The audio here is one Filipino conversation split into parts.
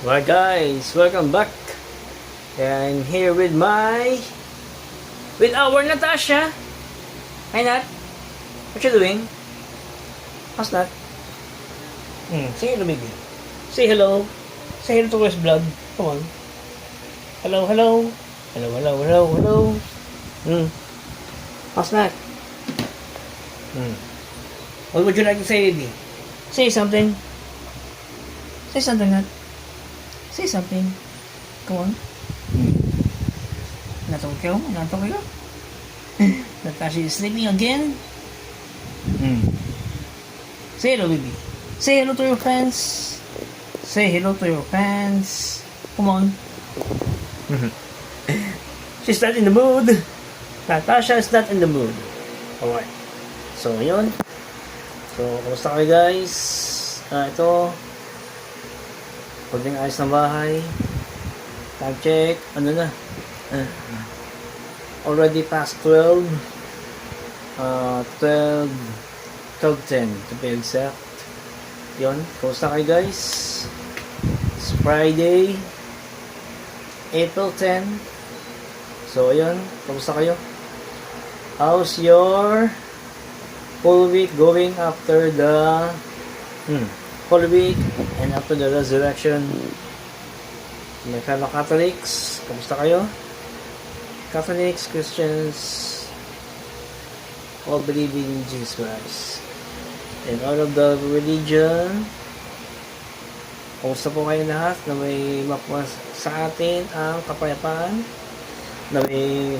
Alright guys, welcome back. And here with our Natasha. Hi Nat, what you doing? How's Nat? Say hello baby. Say hello. Say hello to West Vlog. Come on. Hello, hello. Hello, hello, hello, hello. How's Nat? What would you like to say, baby? Say something. Say something, Nat. Say something. Come on. Natok kayo? Natok kayo? Natasha is sleeping again? Say hello, baby. Say hello to your friends. Say hello to your fans. Come on. She's not in the mood. Natasha is not in the mood. Alright. So, yun. So, kumusta kayo guys? Ito. Pagdating ayos ng bahay. Time check. Ano na? Already past 12. 12:10 to be exact. Yun. Kumusta kayo guys? It's Friday. April 10. So, yun. Kumusta kayo? How's your whole week going after the whole week and after the resurrection? My fellow Catholics, kamusta kayo? Catholics, Christians, all believing in Jesus Christ and all of the religion. Kamusta po kayo lahat na may mapuas sa atin ang kapayapaan, na may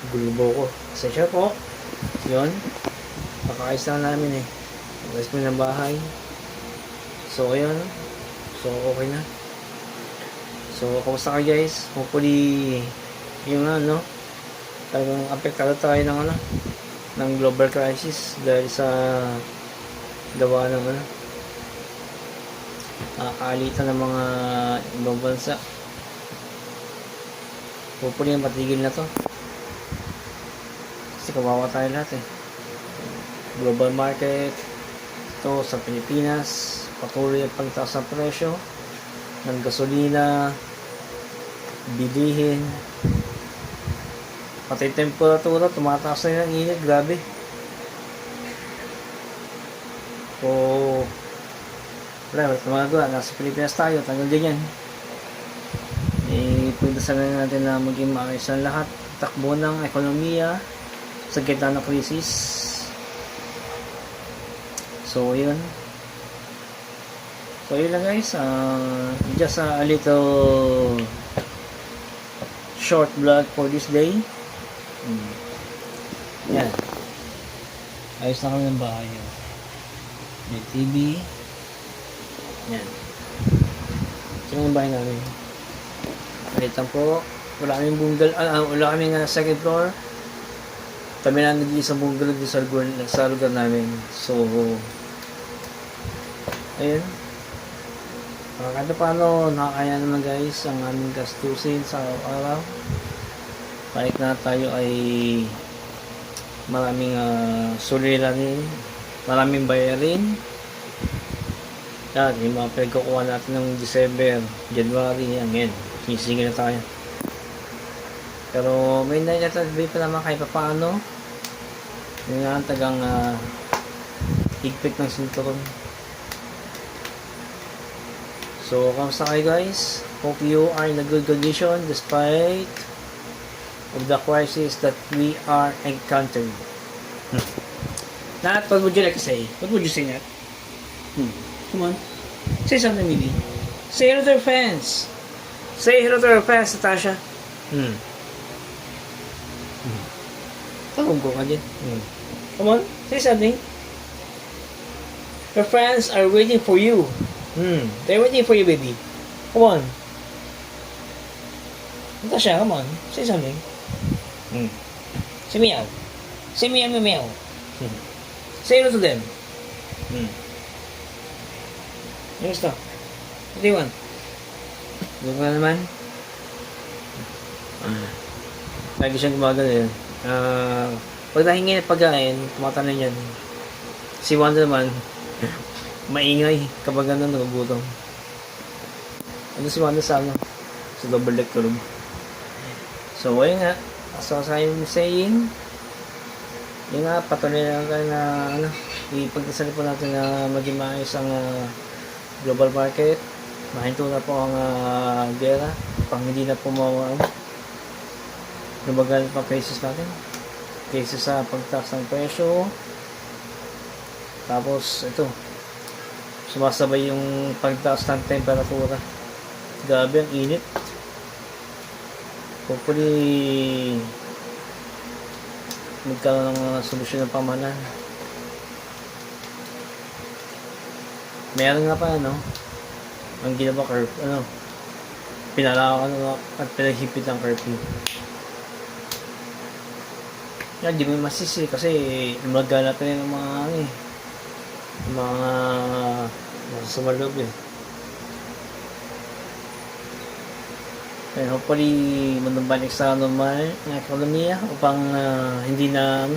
gulubo ko. Pasensya po. Yun. Pakakais lang namin eh. Pagkais mo ng bahay. So, ayun. So, okay na. So, kamusta kayo guys? Hopefully, yung talagang apektado tayo ng ng global crisis dahil sa gawa ng kaalitan ng mga ibang bansa. Hopefully, matigil na to. Kasi kawawa tayo lahat eh. Global market ito sa Pilipinas, patuloy ang pagtaas ng presyo ng gasolina, bilihin, pati temperatura tumataas na yung init, grabe. So wala tumagawa, nasa Pilipinas tayo, tanggal din yan. Pagdasan na natin na maging maayos ang lahat, takbo ng ekonomiya sa gitna ng krisis. So, yun. So, yun lang guys. Just a little short vlog for this day. Yan. Ayos na kami ng bahay. May TV. Yan. Ito yung bahay namin. Palitan po. Wala kaming bunggal. Wala kaming second floor. Kami na nag-iisang bungalow sa lugar namin. So, ayun. Kahit paano, nakakaya naman guys ang aming gastusin sa araw-araw. Kahit na tayo ay maraming suliranin, maraming bayarin. Yan, yung mga pinagkukuha natin ng December, January, yan. Sinisingil na tayo. Pero may naitatagbi pa naman kahit paano. Yung nga tagang higpit ng sinturon. So, kamusta kayo guys? Hope you are in a good condition despite of the crisis that we are encountering. Nat, what would you like to say? What would you say, Nat? Come on. Say something, maybe. Say hello to your fans. Say hello to your fans, Natasha. Tawag ko ka dyan. Come on, say something. Your friends are waiting for you. They're waiting for you, baby. Come on. Natasha, come on. Say something. Say meow. Say meow, meow, meow. Say hello to them. Ano gusto? What do you want? Ano ka naman? Lagi siyang gumagano yun. Pag nahingi ng pagkain, tumatanong yan. Si Wanda naman, maingay kapag ganun nagugutom. Ano si Wanda sa ano? Sa double deck tulog. So, ayun nga. So, as I'm saying, yun nga, patuloy lang tayo na, ano, ipagdasal po natin na maging maayos ang global market. Mahinto na po ang gera. Pang hindi na po lumagal pa cases natin. Cases sa pagtaas ng presyo. Tapos, ito, sumasabay yung pagtaas ng temperatura. Grabe ang init. Hopefully magkaroon ng solusyon ng pamahalaan. Meron nga pa ang ginawa pinalakan at pinaghipit ng curfew. Yan, di mo masisi kasi lumaganap na yung mga masasama loob eh. And hopefully manumbalik sa normal na ekonomiya upang hindi na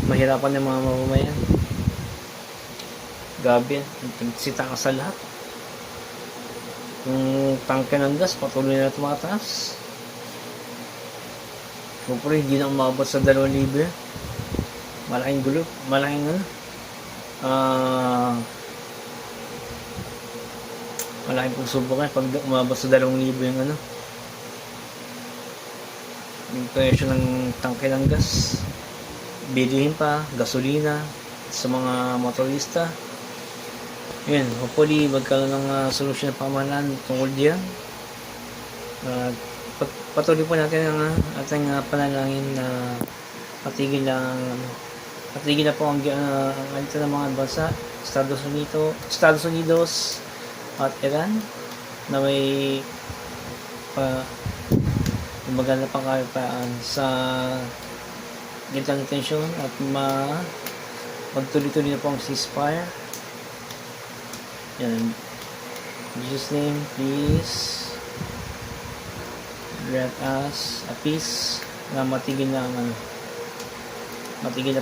mahirapan yung mga mamamayan. Gabi yan, sita ka sa lahat. Yung tangke ng gas patuloy na tumataas. Hopefully hindi na umabot sa 2,000 yan. Malaking gulo, malaking malaking pagsubukan pag umabot sa 2,000 yung presyo ng tangke ng gas. Bilihin pa, gasolina sa mga motorista. Yun, hopefully magkaroon ng solusyon ng pamahalaan tungkol diyan. Patuloy po natin ang ating panalangin na patigil na po ang alita ng mga bansa, Estados Unidos at Iran na may maganda pang kapayapaan sa gitna ng tensyon at magtuloy-tuloy na po ang ceasefire. Yan. In Jesus' name, please grant us a peace na matigil na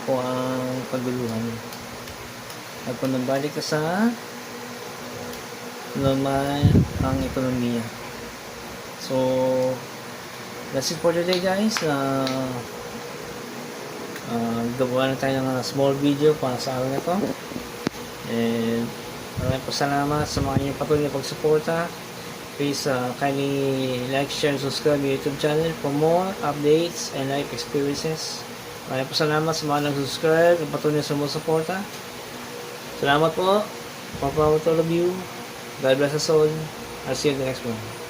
po ang paguluhan at kung nagbalik ka sa normal ang ekonomiya. So that's it for today, guys. Gawa na tayo ng small video para sa araw na to, and maraming po salamat sa mga inyong patuloy na pagsuporta. Please kindly like, share, subscribe your YouTube channel for more updates and life experiences. Maraming po salamat sa mga nag-subscribe at patuloy na sumusuporta. Salamat po. More power to all of you. God bless us all. I'll see you in the next one.